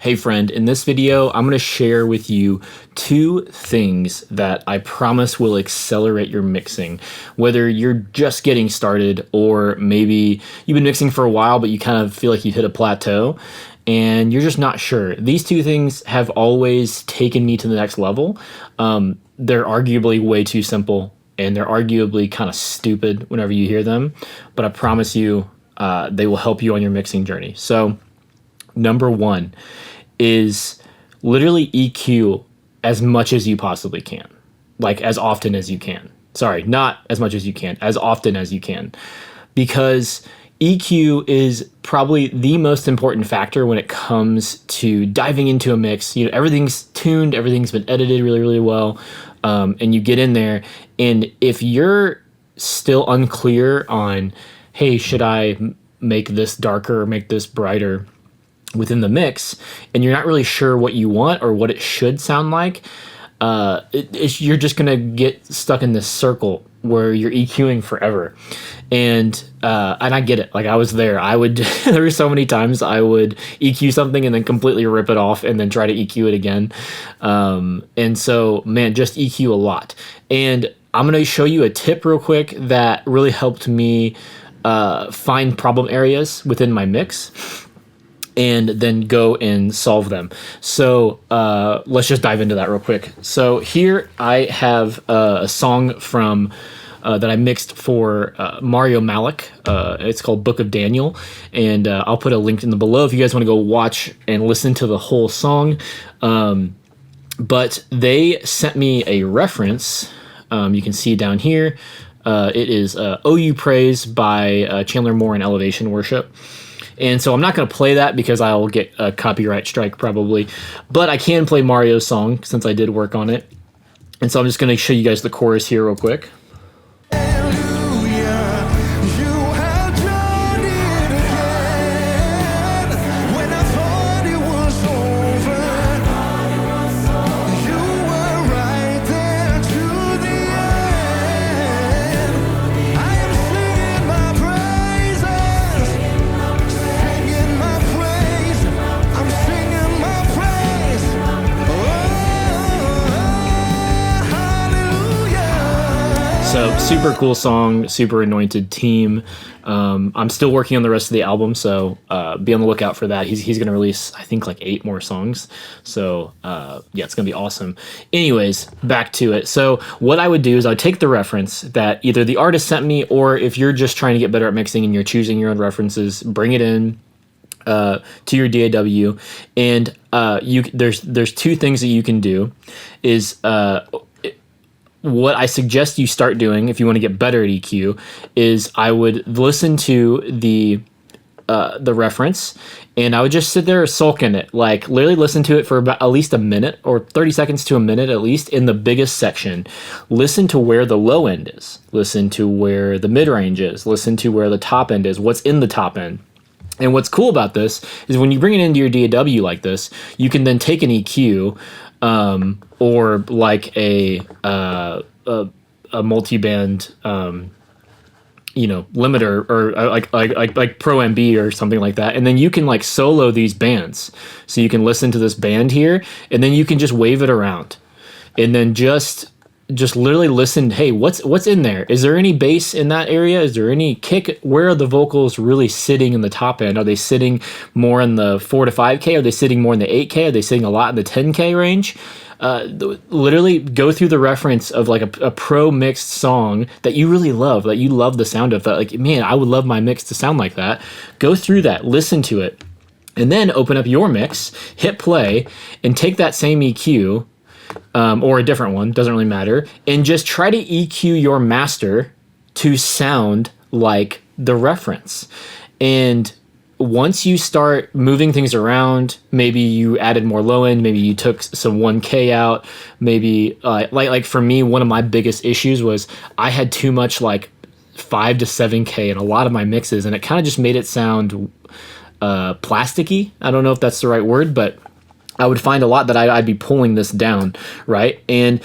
Hey friend, in this video, I'm going to share with you 2 things that I promise will accelerate your mixing. Whether you're just getting started or maybe you've been mixing for a while but you kind of feel like you've hit a plateau and you're just not sure. These 2 things have always taken me to the next level. They're arguably way too simple and they're arguably kind of stupid whenever you hear them, but I promise you they will help you on your mixing journey. So number 1 is literally EQ as much as you possibly can, like as often as you can. Sorry, not as much as you can, as often as you can, because EQ is probably the most important factor when it comes to diving into a mix. You know, everything's tuned, everything's been edited really, really well, and you get in there, and if you're still unclear on, hey, should I make this darker or make this brighter within the mix, and you're not really sure what you want or what it should sound like, you're just gonna get stuck in this circle where you're EQing forever. And I get it. Like, I was there. There were so many times I would EQ something and then completely rip it off and then try to EQ it again. And so, man, just EQ a lot. And I'm gonna show you a tip real quick that really helped me find problem areas within my mix and then go and solve them. So let's just dive into that real quick. So here I have a song from that I mixed for Mario Malik. It's called Book of Daniel, and I'll put a link in the below if you guys want to go watch and listen to the whole song. But they sent me a reference. You can see down here. It is OU Praise by Chandler Moore and Elevation Worship. And so I'm not going to play that because I'll get a copyright strike probably, but I can play Mario's song since I did work on it. And so I'm just going to show you guys the chorus here real quick. So super cool song, super anointed team. I'm still working on the rest of the album, so be on the lookout for that. He's going to release, I think, like 8 more songs. So yeah, it's going to be awesome. Anyways, back to it. So what I would do is I would take the reference that either the artist sent me, or if you're just trying to get better at mixing and you're choosing your own references, bring it in to your DAW. And there's 2 things that you can do. Is what I suggest you start doing if you want to get better at EQ is I would listen to the reference, and I would just sit there and sulk in it, like literally listen to it for about at least a minute or 30 seconds to a minute at least in the biggest section. Listen to where the low end is. Listen to where the mid range is. Listen to where the top end is. What's in the top end. And what's cool about this is when you bring it into your DAW like this, you can then take an EQ or like a multi-band, limiter, or like Pro MB or something like that, and then you can like solo these bands. So you can listen to this band here, and then you can just wave it around, and then just literally listen. Hey, what's in there? Is there any bass in that area? Is there any kick? Where are the vocals really sitting in the top end? Are they sitting more in the 4 to 5K? Are they sitting more in the 8K? Are they sitting a lot in the 10K range? Literally go through the reference of like a pro mixed song that you really love, that you love the sound of, that like, man, I would love my mix to sound like that. Go through that, listen to it, and then open up your mix, hit play, and take that same EQ, or a different one, doesn't really matter, and just try to EQ your master to sound like the reference. And once you start moving things around, maybe you added more low end, maybe you took some 1K out, maybe like for me, one of my biggest issues was I had too much like 5 to 7K in a lot of my mixes, and it kind of just made it sound plasticky. I don't know if that's the right word, but I would find a lot that I'd be pulling this down, right? And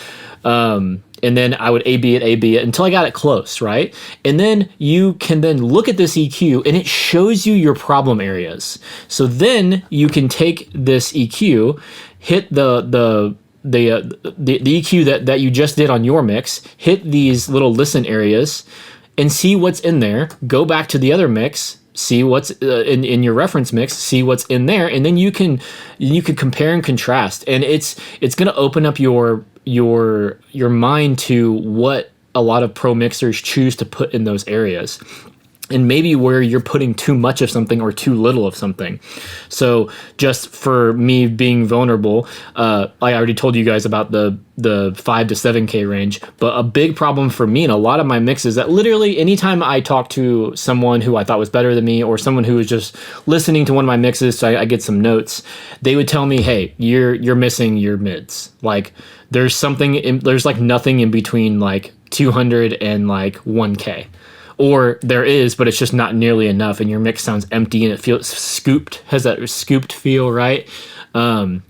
and then I would A B it until I got it close, right? And then you can then look at this EQ and it shows you your problem areas. So then you can take this EQ, hit the EQ that you just did on your mix, hit these little listen areas and see what's in there, go back to the other mix, see what's in your reference mix, see what's in there, and then you can compare and contrast, and it's going to open up your mind to what a lot of pro mixers choose to put in those areas, and maybe where you're putting too much of something or too little of something. So just for me being vulnerable, I already told you guys about the 5 to 7K range, but a big problem for me in a lot of my mixes that literally anytime I talk to someone who I thought was better than me or someone who was just listening to one of my mixes, so I get some notes, they would tell me, hey, you're missing your mids. Like there's like nothing in between like 200 and like 1K. Or there is, but it's just not nearly enough, and your mix sounds empty and it feels scooped, has that scooped feel, right? And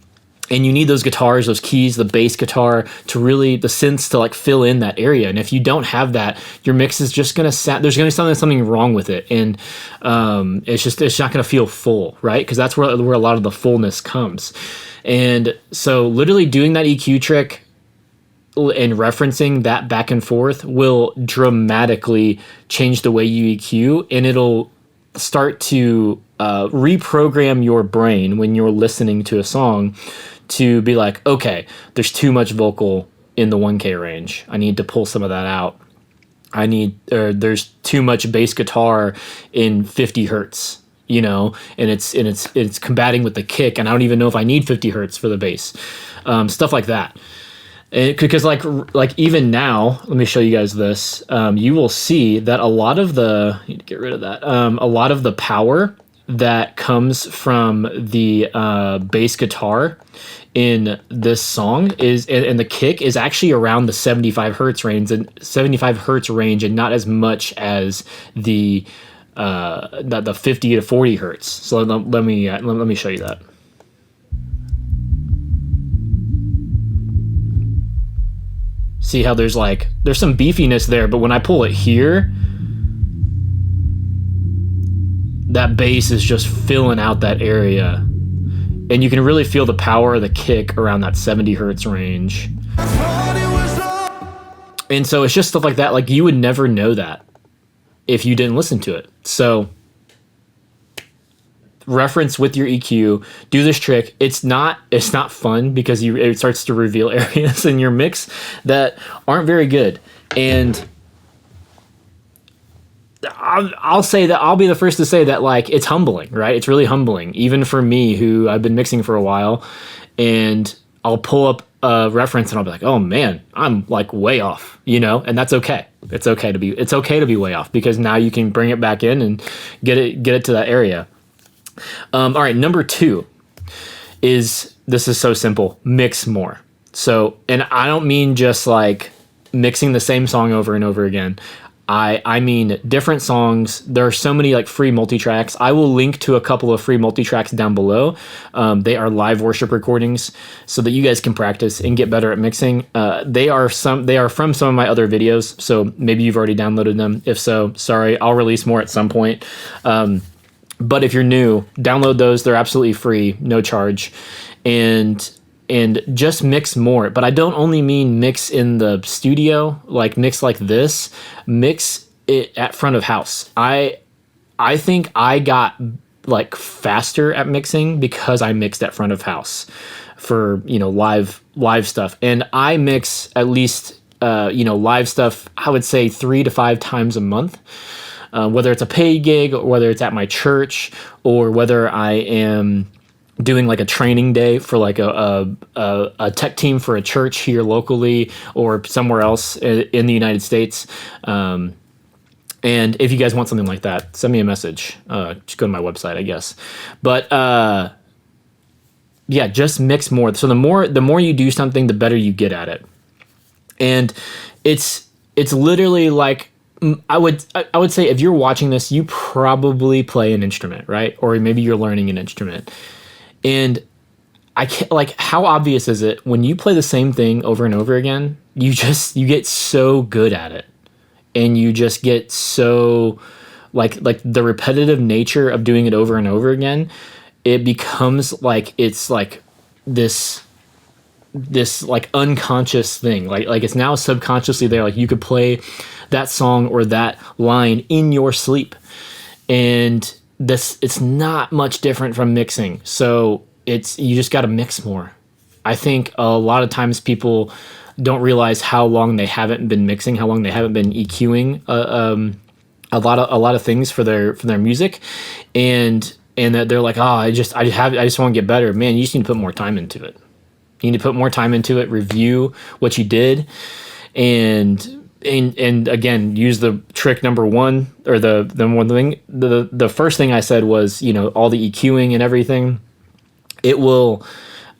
you need those guitars, those keys, the bass guitar to really, the synths to like fill in that area. And if you don't have that, your mix is just gonna there's gonna be something wrong with it, and it's not gonna feel full, right? Because that's where a lot of the fullness comes. And so literally doing that EQ trick and referencing that back and forth will dramatically change the way you EQ, and it'll start to reprogram your brain when you're listening to a song to be like, okay, there's too much vocal in the 1K range. I need to pull some of that out. There's too much bass guitar in 50 hertz, and it's combating with the kick, and I don't even know if I need 50 hertz for the bass. Stuff like that. Because like even now, let me show you guys this. You will see that a lot of the, I need to get rid of that. A lot of the power that comes from the bass guitar in this song is, and the kick is actually around the 75 hertz range and not as much as the 50 to 40 hertz. So let me show you that. See how there's some beefiness there, but when I pull it here, that bass is just filling out that area. And you can really feel the power of the kick around that 70 hertz range. And so it's just stuff like that. Like you would never know that if you didn't listen to it. So reference with your EQ, do this trick. It's not fun because it starts to reveal areas in your mix that aren't very good. And I'll say that I'll be the first to say that like it's humbling, right? It's really humbling, even for me who I've been mixing for a while, and I'll pull up a reference and I'll be like, oh man, I'm like way off, and that's okay. It's okay to be way off, because now you can bring it back in and get it to that area. All right, number 2 is, this is so simple, mix more. So, and I don't mean just like mixing the same song over and over again. I mean different songs. There are so many like free multi-tracks. I will link to a couple of free multi-tracks down below. They are live worship recordings so that you guys can practice and get better at mixing. They are from some of my other videos, so maybe you've already downloaded them. If so, sorry, I'll release more at some point. But if you're new, download those. They're absolutely free, no charge. And just mix more. But I don't only mean mix in the studio, like mix like this. Mix it at front of house. I think I got like faster at mixing because I mixed at front of house for, live stuff. And I mix at least, live stuff, I would say 3 to 5 times a month. Whether it's a paid gig or whether it's at my church or whether I am doing like a training day for like a tech team for a church here locally or somewhere else in the United States. And if you guys want something like that, send me a message. Just go to my website, I guess. But yeah, just mix more. So the more you do something, the better you get at it. And it's literally like, I would say if you're watching this, you probably play an instrument, right? Or maybe you're learning an instrument. And I can't, like, how obvious is it when you play the same thing over and over again you get so good at it, and you just get so like the repetitive nature of doing it over and over again, it becomes like it's like this like unconscious thing, like it's now subconsciously there. Like you could play that song or that line in your sleep, and this it's not much different from mixing. So it's you just got to mix more. I think a lot of times people don't realize how long they haven't been mixing, how long they haven't been EQing a lot of things for their music, and that they're like, oh, I just want to get better. Man, you just need to put more time into it. You need to put more time into it, review what you did, and again, use the trick number one, or the one thing. The first thing I said was, all the EQing and everything. It will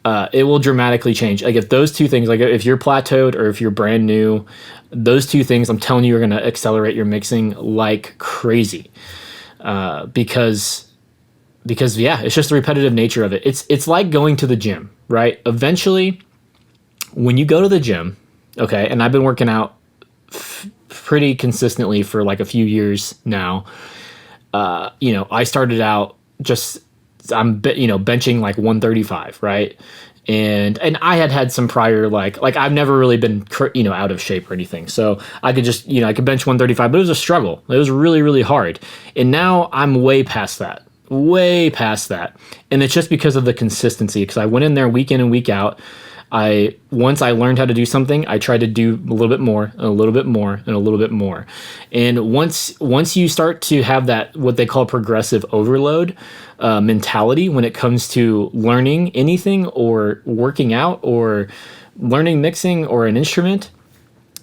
dramatically change. Like if those two things, like if you're plateaued or if you're brand new, those two things, I'm telling you, are going to accelerate your mixing like crazy. Because yeah, it's just the repetitive nature of it. It's like going to the gym, right? Eventually, when you go to the gym, okay, and I've been working out pretty consistently for like a few years now. I started out benching like 135, right? And I had some prior like I've never really been out of shape or anything, so I could just I could bench 135, but it was a struggle. It was really, really hard, and now I'm way past that, and it's just because of the consistency. Because I went in there week in and week out. Once I learned how to do something, I tried to do a little bit more, and a little bit more, and a little bit more. And once you start to have that, what they call progressive overload mentality, when it comes to learning anything or working out or learning mixing or an instrument,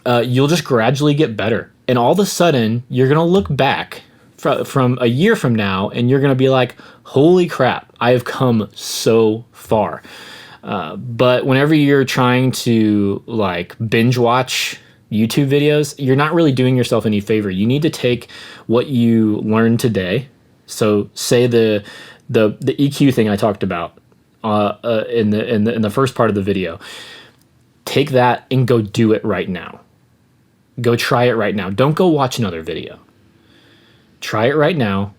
you'll just gradually get better. And all of a sudden, you're going to look back from a year from now, and you're going to be like, holy crap, I have come so far. But whenever you're trying to like binge watch YouTube videos, you're not really doing yourself any favor. You need to take what you learned today. So say the EQ thing I talked about in the first part of the video. Take that and go do it right now. Go try it right now. Don't go watch another video. Try it right now.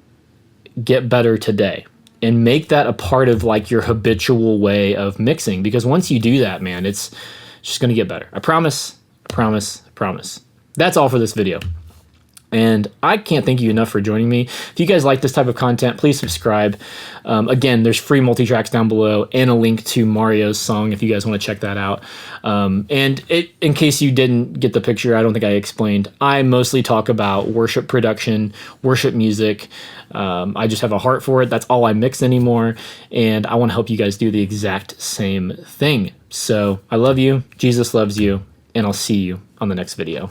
Get better today. And make that a part of like your habitual way of mixing, because once you do that, man, it's just going to get better. I promise. That's all for this video. And I can't thank you enough for joining me. If you guys like this type of content, please subscribe. Again, there's free multi-tracks down below and a link to Mario's song if you guys want to check that out. In case you didn't get the picture, I don't think I explained, I mostly talk about worship production, worship music. I just have a heart for it. That's all I mix anymore. And I want to help you guys do the exact same thing. So I love you. Jesus loves you. And I'll see you on the next video.